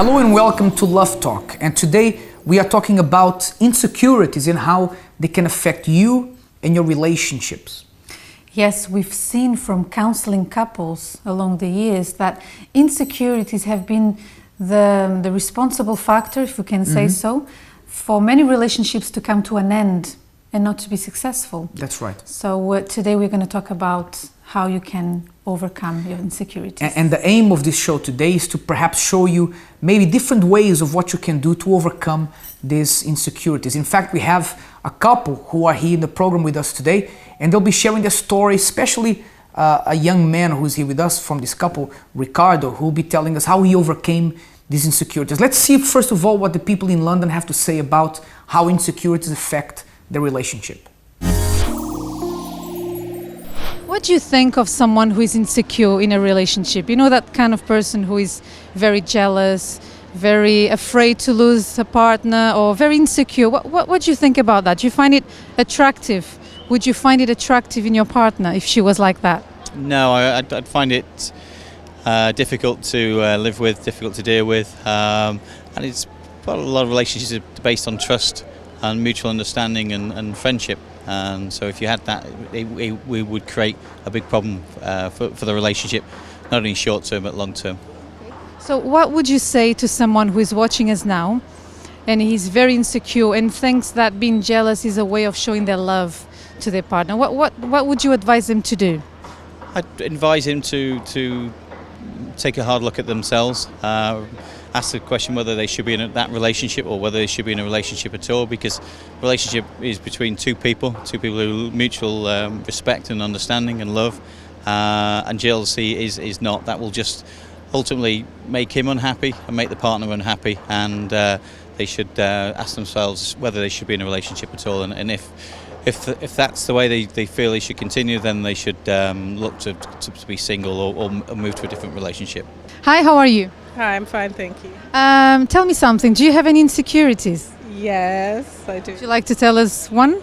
Hello and welcome to Love Talk, and today we are talking about insecurities and how they can affect you and your relationships. Yes, we've seen from counseling couples along the years that insecurities have been the responsible factor, if we can say so, for many relationships to come to an end and not to be successful. That's right. So today we're going to talk about how you can overcome your insecurities. And the aim of this show today is to perhaps show you maybe different ways of what you can do to overcome these insecurities. In fact, we have a couple who are here in the program with us today, and they'll be sharing their story, especially a young man who's here with us from this couple, Ricardo, who will be telling us how he overcame these insecurities. Let's see, first of all, what the people in London have to say about how insecurities affect their relationship. What do you think of someone who is insecure in a relationship? You know, that kind of person who is very jealous, very afraid to lose a partner, or very insecure. What do you think about that? Do you find it attractive? Would you find it attractive in your partner if she was like that? No, I'd find it difficult to live with, difficult to deal with, and it's a lot of relationships are based on trust and mutual understanding and friendship. And so if you had that, we would create a big problem for the relationship, not only short term but long term. So what would you say to someone who is watching us now and he's very insecure and thinks that being jealous is a way of showing their love to their partner? What would you advise them to do? I'd advise him to take a hard look at themselves, ask the question whether they should be in that relationship or whether they should be in a relationship at all, because relationship is between two people who mutual respect and understanding and love, and jealousy is not. That will just ultimately make him unhappy and make the partner unhappy, and they should ask themselves whether they should be in a relationship at all, and if that's the way they feel they should continue, then they should look to be single or move to a different relationship. Hi, how are you? Hi, I'm fine, thank you. Tell me something. Do you have any insecurities? Yes, I do. Would you like to tell us one?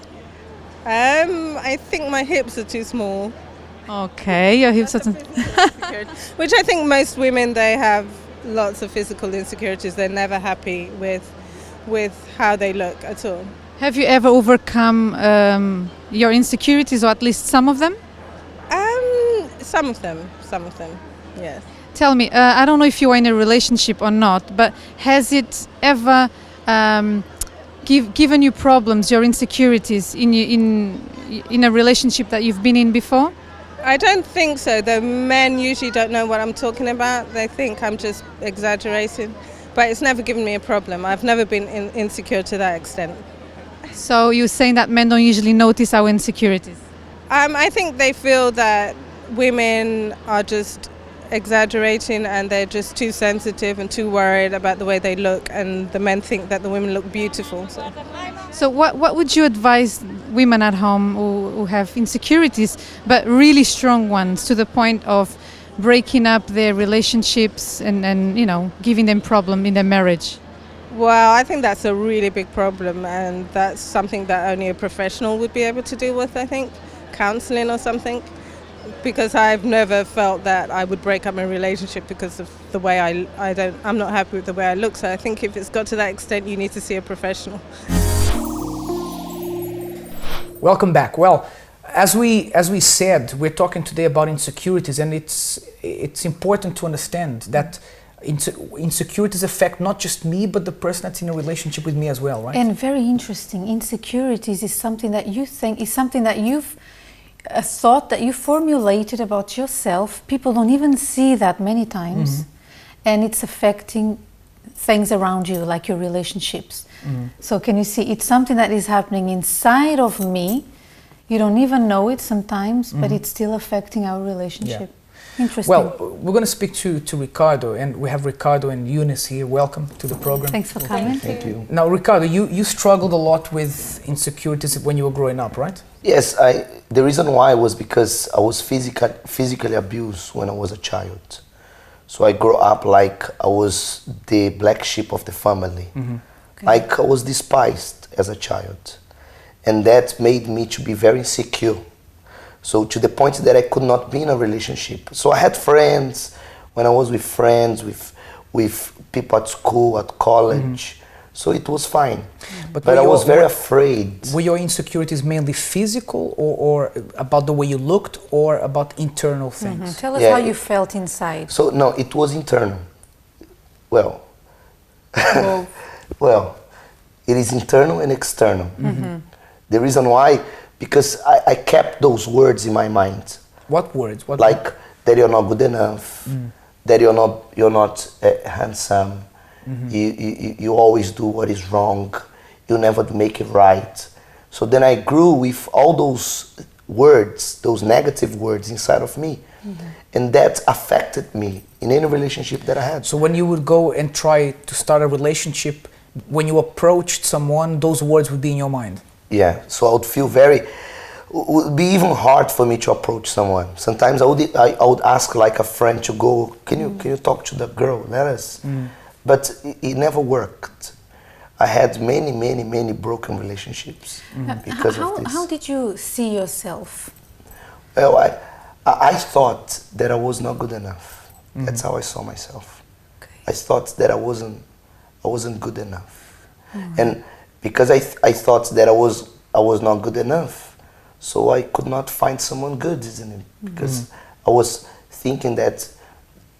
I think my hips are too small. Okay, your hips are... Which I think most women, they have lots of physical insecurities. They're never happy with how they look at all. Have you ever overcome your insecurities, or at least some of them? Some of them, yes. Tell me, I don't know if you are in a relationship or not, but has it ever given you problems, your insecurities, in a relationship that you've been in before? I don't think so. The men usually don't know what I'm talking about. They think I'm just exaggerating. But it's never given me a problem. I've never been insecure to that extent. So you're saying that men don't usually notice our insecurities? I think they feel that women are just exaggerating and they're just too sensitive and too worried about the way they look, and the men think that the women look beautiful. So what would you advise women at home who have insecurities, but really strong ones, to the point of breaking up their relationships and you know, giving them problem in their marriage? Well, I think that's a really big problem, and that's something that only a professional would be able to deal with, I think, counseling or something. Because I've never felt that I would break up my relationship because of the way I'm not happy with the way I look. So I think if it's got to that extent, you need to see a professional. Welcome back. Well, as we said, we're talking today about insecurities, and it's important to understand that insecurities affect not just me, but the person that's in a relationship with me as well, right? And very interesting, insecurities is something that you think is something that you've a thought that you formulated about yourself. People don't even see that many times, and it's affecting things around you, like your relationships. So can you see, it's something that is happening inside of me. You don't even know it sometimes, but it's still affecting our relationship. Yeah. Interesting. Well, we're going to speak to Ricardo, and we have Ricardo and Eunice here. Welcome to the program. Thanks for coming. Thank you. Now, Ricardo, you struggled a lot with insecurities when you were growing up, right? Yes, the reason why was because I was physically abused when I was a child. So I grew up like I was the black sheep of the family. Okay. Like I was despised as a child. And that made me to be very insecure. So to the point that I could not be in a relationship. So I had friends. When I was with friends, with people at school, at college. So it was fine. But I were was very afraid. Were your insecurities mainly physical, or about the way you looked, or about internal things? Tell us how you felt inside. So no, it was internal. Well, well, it is internal and external. The reason why, because I kept those words in my mind. What words? What Like that you're not good enough, that you're not handsome, you always do what is wrong, you never make it right. So then I grew with all those words, those negative words inside of me, and that affected me in any relationship that I had. So when you would go and try to start a relationship, when you approached someone, those words would be in your mind? Yeah, so I would feel it would be even hard for me to approach someone. Sometimes I would ask like a friend to go, can you talk to the girl, let us. But it never worked. I had many broken relationships because of this. How did you see yourself? Well, I thought that I was not good enough. That's how I saw myself. Okay. I thought that I wasn't good enough. And because I thought that I was not good enough, so I could not find someone good, isn't it? Because I was thinking that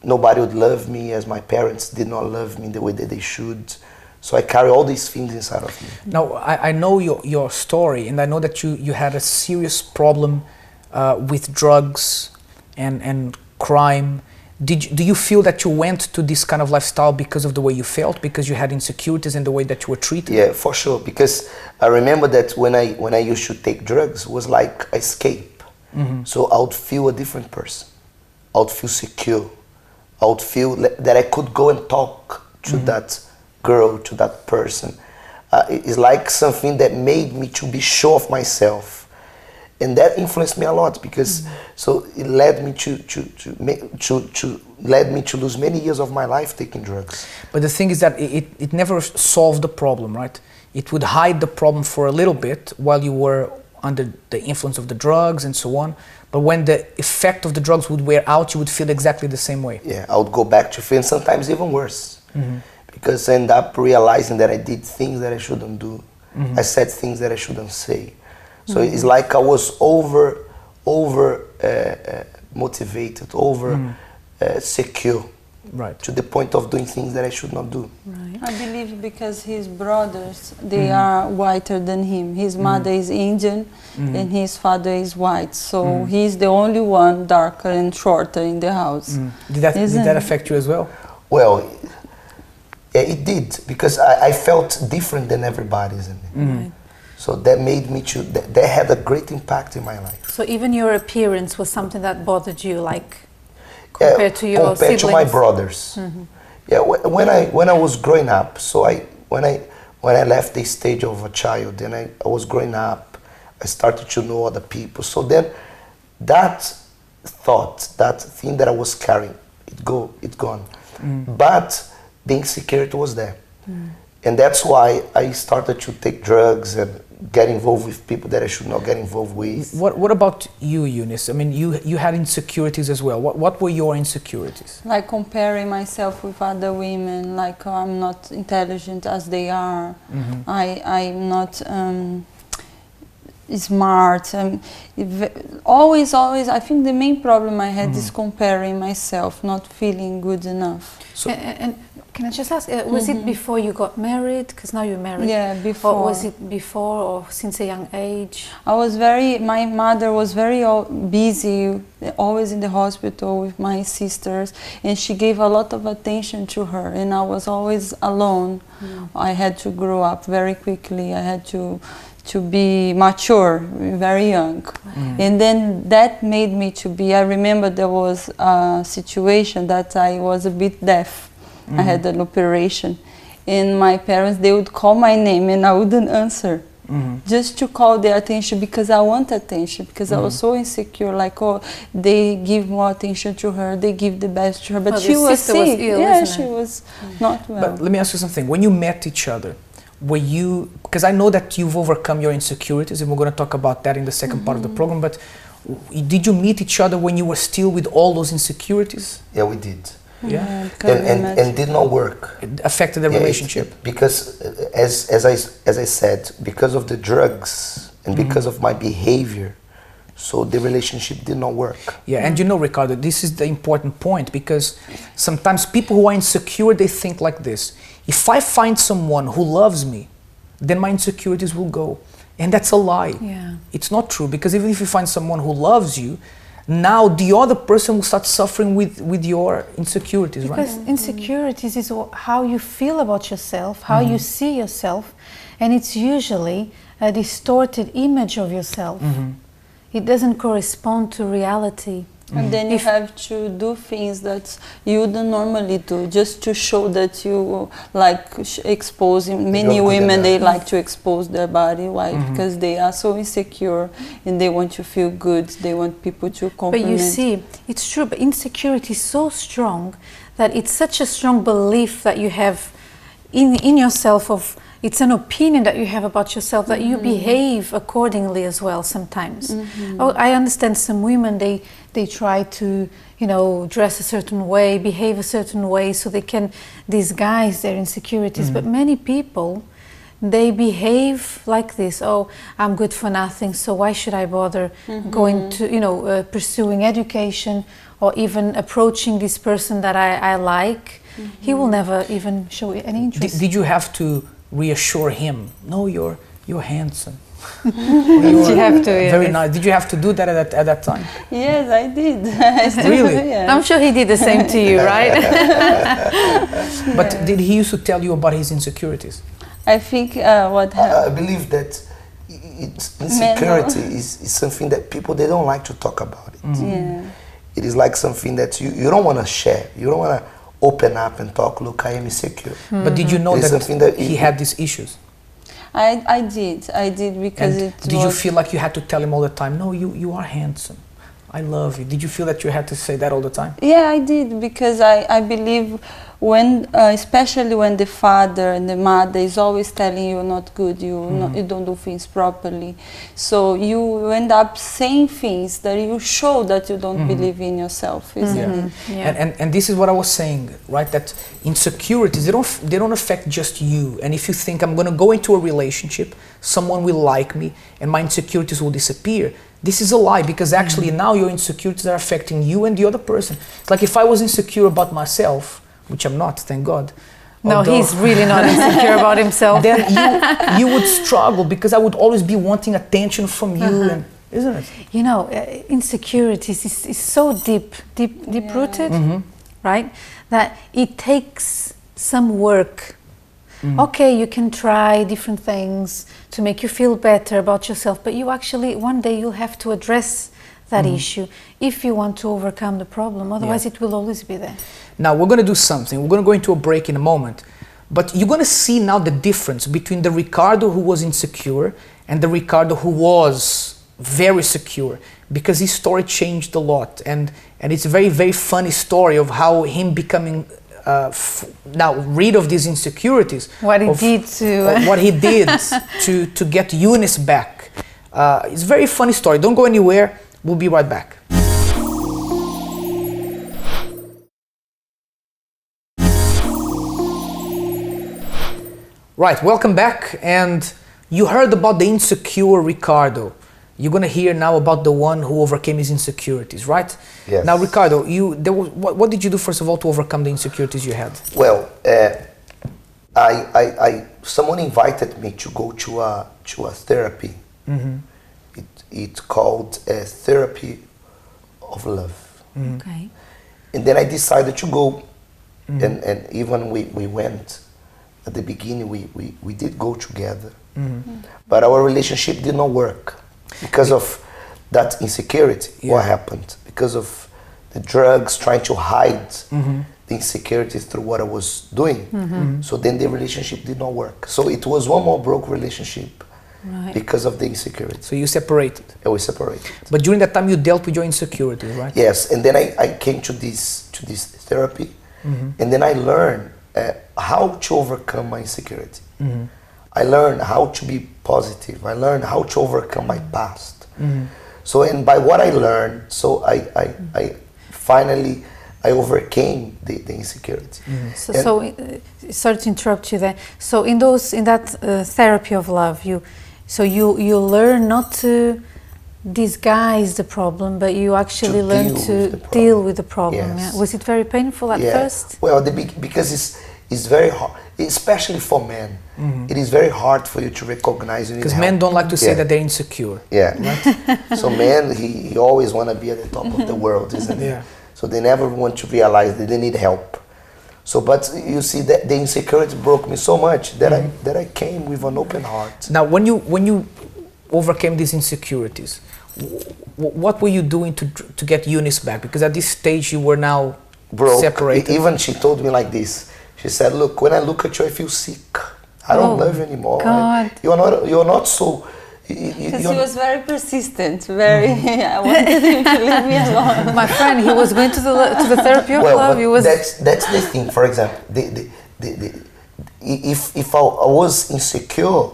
nobody would love me as my parents did not love me the way that they should. So I carry all these things inside of me. Now, I know your story, and I know that you had a serious problem with drugs and crime. Do you feel that you went to this kind of lifestyle because of the way you felt, because you had insecurities in the way that you were treated? Yeah, for sure. Because I remember that when I used to take drugs, it was like escape. So I would feel a different person. I would feel secure. I would feel that I could go and talk to that girl, to that person. It's like something that made me to be sure of myself. And that influenced me a lot because so it led me to lose many years of my life taking drugs. But the thing is that it never solved the problem, right? It would hide the problem for a little bit while you were under the influence of the drugs and so on. But when the effect of the drugs would wear out, you would feel exactly the same way. Yeah, I would go back to feeling sometimes even worse. Because I end up realizing that I did things that I shouldn't do. I said things that I shouldn't say. So it's like I was over motivated, secure, right? To the point of doing things that I should not do. Right. I believe because his brothers, they are whiter than him. His mother is Indian and his father is white. So he's the only one darker and shorter in the house. Did that affect you as well? Well, yeah, it did, because I felt different than everybody, isn't it? Right. So that made me that had a great impact in my life. So even your appearance was something that bothered you, like compared to your compared siblings? to my brothers. Yeah, when I was growing up, so when I left the stage of a child and I was growing up, I started to know other people. So then that thought, that thing that I was carrying, it's gone. But the insecurity was there. And that's why I started to take drugs and get involved with people that I should not get involved with. What about you, Eunice? I mean, you had insecurities as well. What were your insecurities? Like comparing myself with other women, like I'm not intelligent as they are. I'm not smart. Always, I think the main problem I had is comparing myself, not feeling good enough. So, and can I just ask, was it before you got married? Because now you're married. Yeah, before. Or was it before or since a young age? My mother was very busy, always in the hospital with my sisters, and she gave a lot of attention to her, and I was always alone. I had to grow up very quickly. I had to be mature, very young. And then that made me to be, I remember there was a situation that I was a bit deaf. I had an operation, and my parents, they would call my name and I wouldn't answer, just to call their attention, because I want attention, because I was so insecure, like, oh, they give more attention to her, they give the best to her, but she was sick. Was ill, yeah, isn't she it? was not well. but let me ask you something. When you met each other, were you, because I know that you've overcome your insecurities, and we're going to talk about that in the second part of the program, but did you meet each other when you were still with all those insecurities? Yeah, we did. Yeah. and did not work. It affected the relationship. Because as I said, because of the drugs and because of my behavior, so the relationship did not work. Yeah, and you know, Ricardo, this is the important point, because sometimes people who are insecure, they think like this: if I find someone who loves me, then my insecurities will go. And that's a lie. Yeah. It's not true, because even if you find someone who loves you, now the other person will start suffering with your insecurities, right? Because insecurities is how you feel about yourself, how you see yourself, and it's usually a distorted image of yourself. It doesn't correspond to reality. And then you have to do things that you don't normally do, just to show that you like exposing. Many women, they like to expose their body. Why? Because they are so insecure and they want to feel good. They want people to compliment. But you see, it's true, but insecurity is so strong that it's such a strong belief that you have in yourself of, it's an opinion that you have about yourself that you behave accordingly as well sometimes. Oh, I understand some women, they try to, you know, dress a certain way, behave a certain way so they can disguise their insecurities. But many people, they behave like this: oh, I'm good for nothing, so why should I bother going to, you know, pursuing education or even approaching this person that I like? He will never even show any interest. Did you have to reassure him? No, you're handsome. You have to, yeah. Very nice. Did you have to do that at that time? Yes, I did. I still Really? do, yeah. I'm sure he did the same to you, right? But did he used to tell you about his insecurities? I think what happened. I believe that insecurity is something that people, they don't like to talk about it. Yeah. It is like something that you don't want to share. You don't want to open up and talk, look, I am insecure. But did you know It's that, something that he had these issues? I did because And it did was, you feel like you had to tell him all the time, no, you are handsome, I love you? Did you feel that you had to say that all the time? Yeah, I did, because I believe when, especially when the father and the mother is always telling you not good, you don't do things properly, so you end up saying things that you show that you don't believe in yourself, isn't it? Yeah. And this is what I was saying, right? That insecurities, they don't affect just you. And if you think I'm going to go into a relationship, someone will like me, and my insecurities will disappear, this is a lie, because actually now your insecurities are affecting you and the other person. It's like if I was insecure about myself, which I'm not, thank God. No, Although, he's really not insecure about himself. then you would struggle, because I would always be wanting attention from you, and isn't it? You know, insecurities is so deep rooted, right? That it takes some work. Okay, you can try different things to make you feel better about yourself, but you actually, one day you'll have to address that issue if you want to overcome the problem. Otherwise, it will always be there. Now, we're going to do something. We're going to go into a break in a moment. But you're going to see now the difference between the Ricardo who was insecure and the Ricardo who was very secure, because his story changed a lot. And it's a very, very funny story of how him becoming now rid of these insecurities. What he did to... what he did to get Eunice back. It's a very funny story. Don't go anywhere. We'll be right back. Right, welcome back. And you heard about the insecure Ricardo. You're going to hear now about the one who overcame his insecurities, right? Yes. Now, Ricardo, what did you do, first of all, to overcome the insecurities you had? Well, someone invited me to go to a therapy. It's called therapy of love. Okay. And then I decided to go, and even we went. At the beginning, we did go together, but our relationship did not work because of that insecurity. What happened? Because of the drugs, trying to hide the insecurities through what I was doing. So then the relationship did not work. So it was one more broke relationship because of the insecurity. So you separated. And we separated. But during that time, you dealt with your insecurities, right? Yes, and then I came to this therapy, and then I learned how to overcome my insecurity. I learned how to be positive. I learned how to overcome my past. So, and by what I learned, so I finally I overcame the insecurity. Sorry to interrupt you there. So in that therapy of love, you learn not to disguise the problem, but you actually learn to deal with the problem. Yes. Yeah? Was it very painful at first? Well, because it's very hard, especially for men. It is very hard for you to recognize. Because men don't like to say that they're insecure. Yeah. Right? So men, he always want to be at the top of the world, isn't he? Yeah. So they never want to realize that they need help. So, but you see, that the insecurity broke me so much that I came with an open heart. Now, when you overcame these insecurities, what were you doing to get Eunice back? Because at this stage you were now separated. Even she told me like this. She said, "Look, when I look at you, I feel sick. I don't love you anymore. God. You're not so." Because he was very persistent, very. I wanted him to leave me alone. My friend, he was going to the therapy of love. He was. That's the thing. For example, if I was insecure,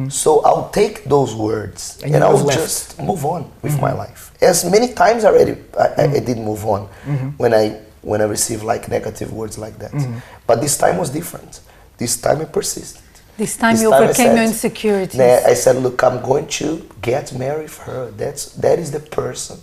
so I'll take those words and I'll just move on with my life. As many times already, I did move on when I received like negative words like that. But this time was different. This time I persisted. This time you overcame your insecurities. I said, look, I'm going to get married with her. That is the person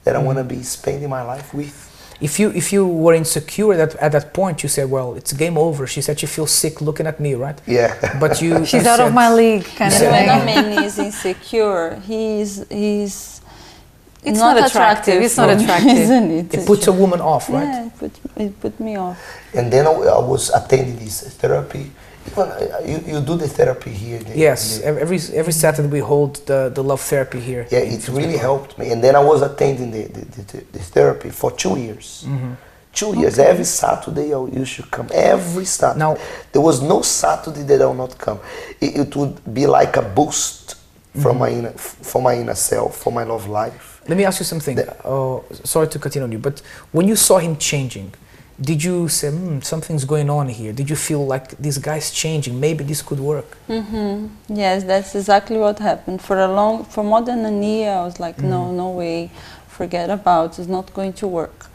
that I want to be spending my life with. If you were insecure at that point, you said, well, it's game over. She said she feels sick looking at me, right? Yeah. But she's out of my league, kind of thing. When a man is insecure, he's it's not attractive. It's not attractive, isn't it? It puts a woman off, right? Yeah, it put me off. And then I was attending this therapy. You do the therapy here. Yes, every Saturday we hold the love therapy here. Yeah, it really helped me. And then I was attending the therapy for 2 years. 2 years. Every Saturday I used to come. Every Saturday. Now, there was no Saturday that I would not come. It would be like a boost for my inner self, for my love life. Let me ask you something. Sorry to continue on you, but when you saw him changing, did you say, something's going on here? Did you feel like this guy's changing? Maybe this could work? Yes, that's exactly what happened. For more than a year, I was like, no way, forget about it, it's not going to work.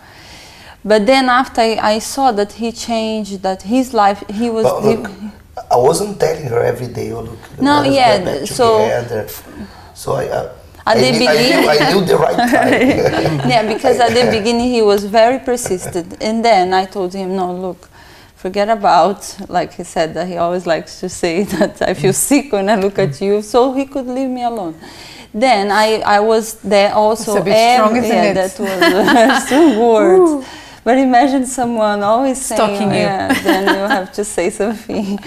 But then after I saw that he changed, that his life, he was... I wasn't telling her every day, oh look, no, yeah, so at the beginning, I knew the right time. Yeah, because at the beginning he was very persistent, and then I told him, no, look, forget about, like he said, that he always likes to say that I feel sick when I look at you, so he could leave me alone. Then I was there also. It's a bit strong, isn't it? That was some words. But imagine someone always stalking saying, you. Then you have to say something.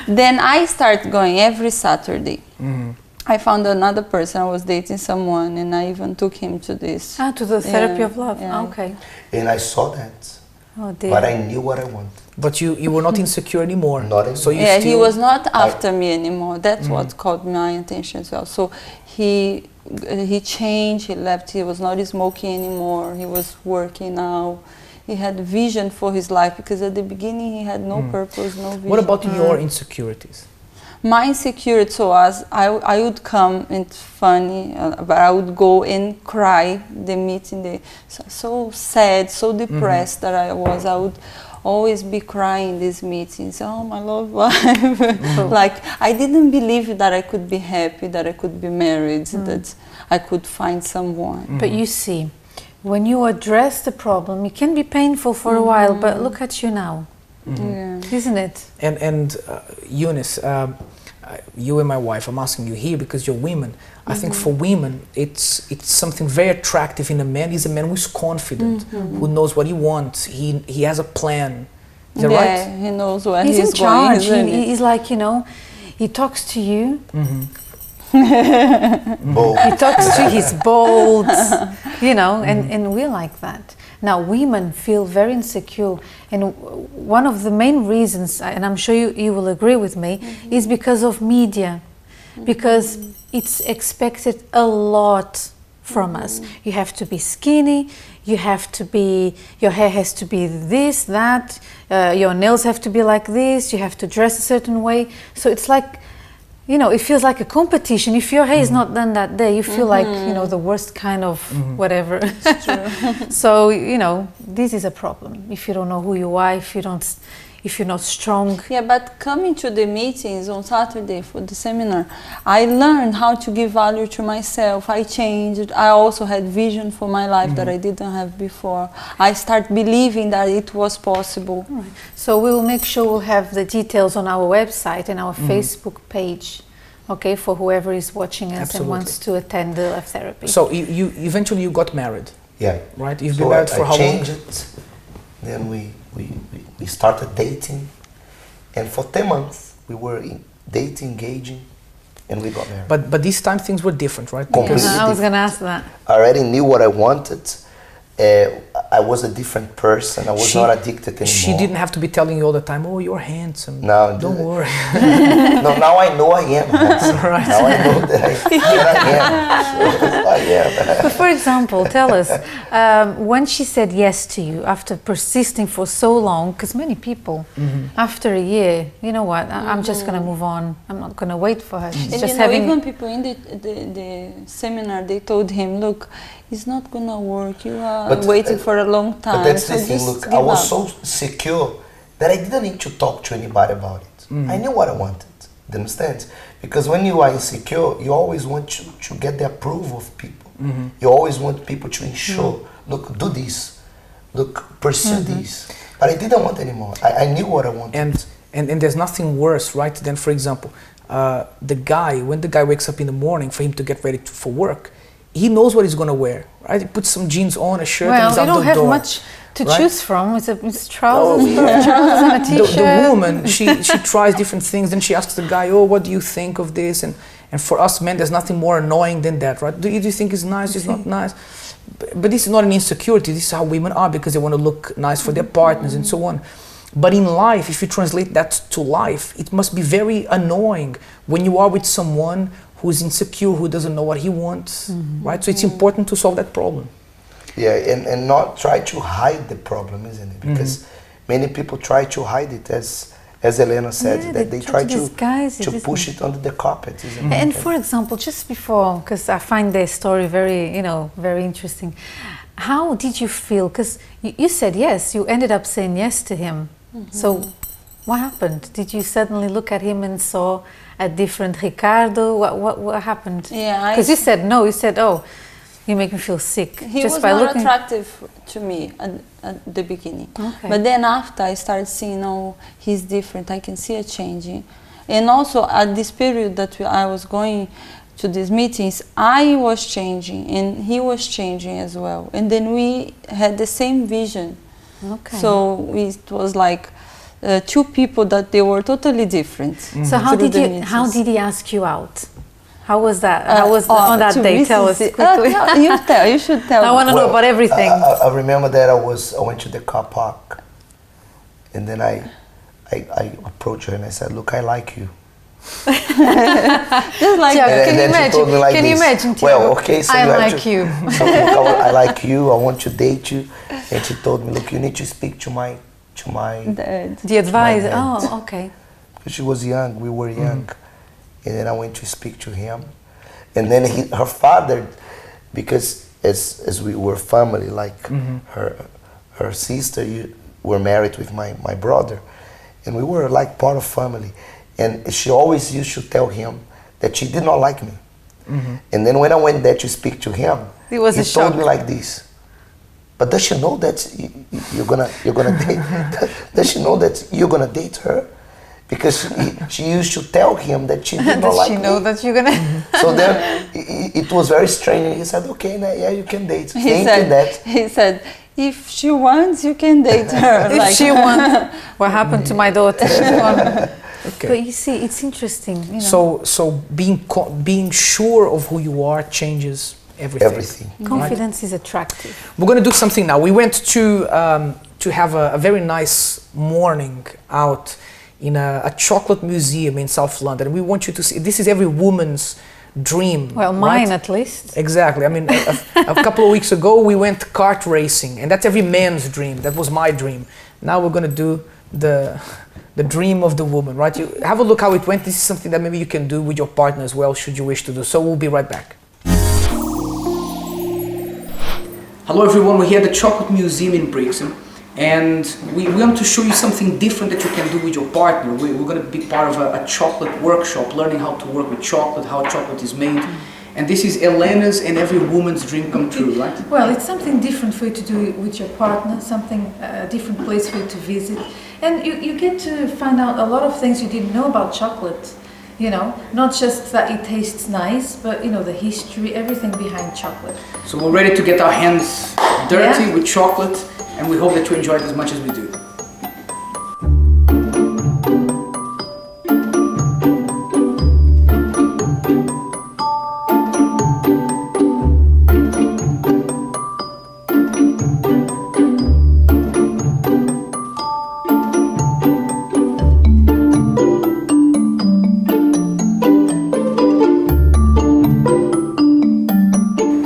Then I start going every Saturday. I found another person, I was dating someone, and I even took him to this. To the therapy of love. Yeah. Okay. And I saw that. Oh dear. But I knew what I wanted. But you were not insecure anymore. Not anymore. So he was not after me anymore. That's what caught my attention as well. So he changed, he left, he was not smoking anymore, he was working now. He had vision for his life, because at the beginning he had no purpose, no vision. What about your insecurities? My insecurity was I would come, it's funny, but I would go and cry the meeting, so sad, so depressed that I was. I would always be crying these meetings. Oh, my love life. Like, I didn't believe that I could be happy, that I could be married, that I could find someone. But you see, when you address the problem, it can be painful for a while, but look at you now. Yeah. Isn't it? And Eunice, you and my wife, I'm asking you here because you're women. I think for women, it's something very attractive in a man. He's a man who's confident, who knows what he wants. He has a plan. Is that right? Yeah, he knows where He's in going. charge. He's like, he talks to you. Bold. He talks to you, he's bold, and we like that. Now, women feel very insecure, and one of the main reasons, and I'm sure you will agree with me, is because of media, because it's expected a lot from us. You have to be skinny, your hair has to be this, that, your nails have to be like this, you have to dress a certain way. So it's like you know, it feels like a competition. If your hair is not done that day, you feel like, you know, the worst kind of whatever. So, you know, this is a problem. If you don't know who you are, if you're not strong. Yeah, but coming to the meetings on Saturday for the seminar, I learned how to give value to myself. I changed. I also had vision for my life that I didn't have before. I start believing that it was possible. Right. So we will make sure we'll have the details on our website and our Facebook page, okay, for whoever is watching us and wants to attend the therapy. So you eventually you got married. Yeah. Right? You've been married for how long? I changed it. Then we started dating, and for 10 months we were dating, engaging, and we got married. But this time things were different, right? Completely I was going to ask that. I already knew what I wanted. I was a different person. I was not addicted anymore. She didn't have to be telling you all the time, oh, you're handsome. No, don't worry. No, now I know I am handsome. Right. Now I know that I am. But for example, tell us, when she said yes to you after persisting for so long, because many people, after a year, you know what, I'm just going to move on. I'm not going to wait for her. She's And just you know, having... even people in the seminar, they told him, look, it's not going to work. You are waiting for a long time. But that's so the thing, look, I was so secure that I didn't need to talk to anybody about it. I knew what I wanted, you understand? Because when you are insecure, you always want to get the approval of people. You always want people to ensure, look, do this, look, pursue this. But I didn't want anymore. I knew what I wanted. And there's nothing worse, right, than, for example, when the guy wakes up in the morning for him to get ready for work, he knows what he's going to wear, right? He puts some jeans on, a shirt, and he's out the door. Well, you don't have much to choose from. It's trousers, yeah. trousers and a t-shirt. The woman, she tries different things, then she asks the guy, oh, what do you think of this? And for us men, there's nothing more annoying than that, right? Do you think it's nice, it's not nice? But this is not an insecurity, this is how women are, because they want to look nice for their partners and so on. But in life, if you translate that to life, it must be very annoying when you are with someone who's insecure, who doesn't know what he wants, right? So it's important to solve that problem. Yeah, and not try to hide the problem, isn't it? Because many people try to hide it, as Elena said, that they try to push it under the carpet, isn't it? And for example, just before, because I find their story very, very interesting. How did you feel? Because you said yes, you ended up saying yes to him. So what happened? Did you suddenly look at him and saw a different Ricardo? What happened? Yeah, because you said no. You said, "Oh, you make me feel sick." He just was by not looking attractive to me at the beginning. Okay. But then after I started seeing, oh, he's different. I can see a changing. And also at this period that I was going to these meetings, I was changing and he was changing as well. And then we had the same vision. Okay. So it was like two people that they were totally different. So how did he ask you out? How was that? How was on that day? Tell us quickly. You should tell. I want to know about everything. I remember that I went to the car park, and then I approached her and I said, "Look, I like you." Just like Tiago, and then she told me like can you imagine? Tiago? Well, okay, so I you like have to, you. So look, I like you. I want to date you. And she told me, look, you need to speak to my the advisor. Oh, okay. Because she was young, we were young, and then I went to speak to him, and then her father, because as we were family, like her sister were married with my brother, and we were like part of family. And she always used to tell him that she did not like me. And then when I went there to speak to him, he told me like this. But does she know that you're gonna date? Does she know that you're gonna date her? Because she used to tell him that she did not like me. Does she know that you're gonna? So then it was very strange. And he said, "Okay, now, yeah, you can date." He said, if she wants, you can date her. If she wants, what happened to my daughter? Okay. But you see, it's interesting. You know. So being sure of who you are changes everything. Confidence is attractive. We're going to do something now. We went to have a very nice morning out in a chocolate museum in South London. We want you to see. This is every woman's dream. Well, mine at least. Exactly. I mean, a couple of weeks ago we went kart racing, and that's every man's dream. That was my dream. Now we're going to do the dream of the woman, right? You have a look how it went. This is something that maybe you can do with your partner as well, should you wish to do so. We'll be right back. Hello everyone, we're here at the Chocolate Museum in Brixton, and we want to show you something different that you can do with your partner. We're going to be part of a chocolate workshop, learning how to work with chocolate, how chocolate is made. And this is Elena's and every woman's dream come true, right? Well, it's something different for you to do with your partner, something, a different place for you to visit. And you get to find out a lot of things you didn't know about chocolate. You know, not just that it tastes nice, but you know, the history, everything behind chocolate. So we're ready to get our hands dirty with chocolate, and we hope that you enjoy it as much as we do.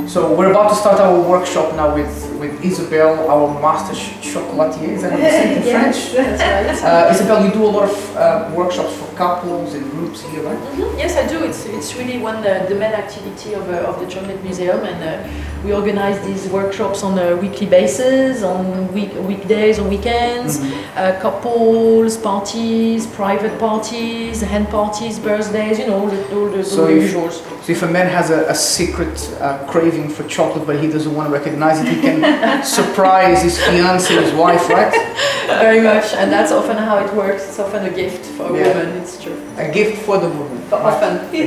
So we're about to start our workshop now with Isabelle, our master chocolatier. Is that how you say it in French? That's right. Isabelle, you do a lot of workshops for couples and groups here, right? Yes, I do. It's really the main activity of the Chocolate Museum, and we organize these workshops on a weekly basis, on weekdays or weekends, couples, parties, private parties, hen parties, birthdays, you know, all the usuals. So if a man has a secret craving for chocolate but he doesn't want to recognize it, he can surprise his fiancée, his wife, right? Very much, and that's often how it works. It's often a gift for a woman, it's true. A gift for the woman. But often for the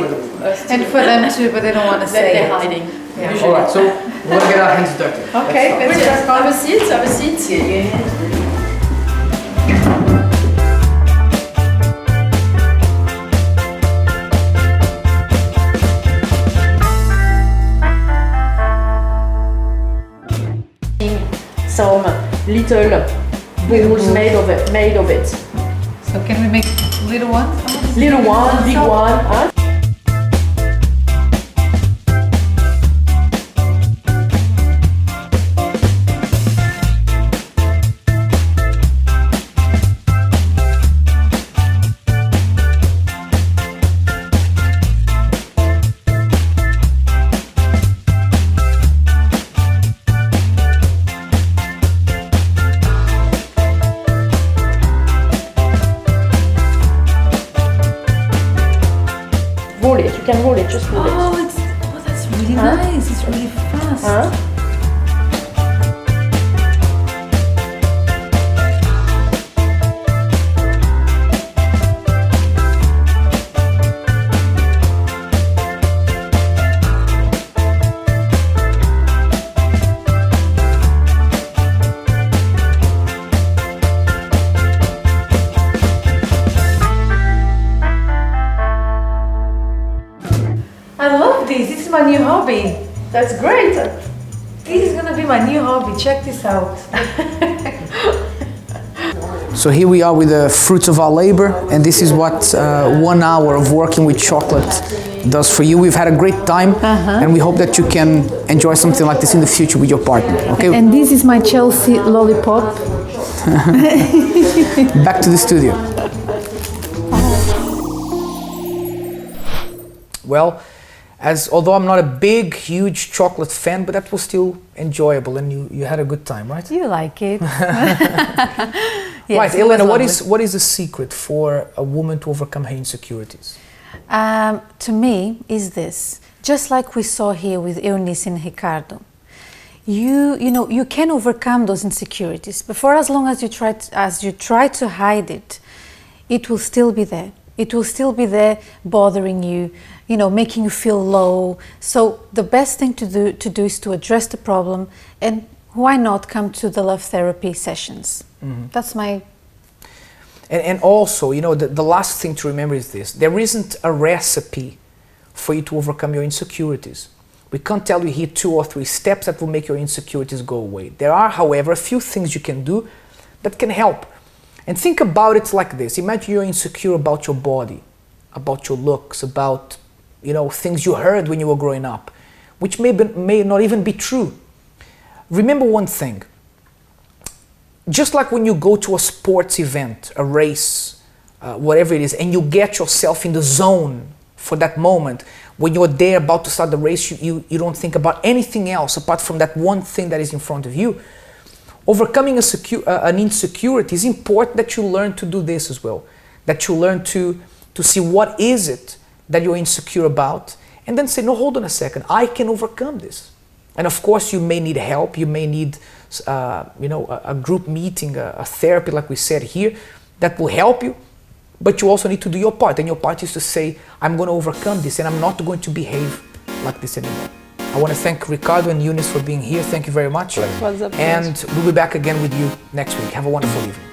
woman. And for them too, but they don't want to say they're it. hiding. Yeah. Alright, so we're going to get our hands dirty. Okay, let's Brilliant. start. Have a seat. Get your hands dirty. Some little balls made of it. So can we make little ones? Little one, big one. Huh? Roll it. You can roll it. Just roll it. Oh, that's really nice. It's really fast. Huh? I love this. This is my new hobby. That's great. This is gonna be my new hobby. Check this out. So here we are with the fruits of our labor, and this is what 1 hour of working with chocolate does for you. We've had a great time, and we hope that you can enjoy something like this in the future with your partner. Okay, And this is my Chelsea lollipop. back to the studio. Well, although I'm not a big, huge chocolate fan, but that was still enjoyable, and you had a good time, right? You like it. Yes, Right, it Elena, was what is the secret for a woman to overcome her insecurities? To me, is this. Just like we saw here with Eunice and Ricardo. You can overcome those insecurities, but for as long as you try to hide it, it will still be there. It will still be there bothering you, making you feel low. So the best thing to do is to address the problem, and why not come to the love therapy sessions? That's my... And also, the last thing to remember is this. There isn't a recipe for you to overcome your insecurities. We can't tell you here 2 or 3 steps that will make your insecurities go away. There are, however, a few things you can do that can help. And think about it like this. Imagine you're insecure about your body, about your looks, about things you heard when you were growing up, which may not even be true. Remember one thing. just like when you go to a sports event, a race, whatever it is, and you get yourself in the zone for that moment, when you're there about to start the race, you don't think about anything else apart from that one thing that is in front of you. Overcoming an insecurity is important that you learn to do this as well, that you learn to see what is it that you're insecure about, and then say, no, hold on a second, I can overcome this. And of course, you may need help, you may need a group meeting, a therapy like we said here, that will help you, but you also need to do your part, and your part is to say, I'm going to overcome this and I'm not going to behave like this anymore. I want to thank Ricardo and Eunice for being here. Thank you very much. It was a pleasure. And we'll be back again with you next week. Have a wonderful evening.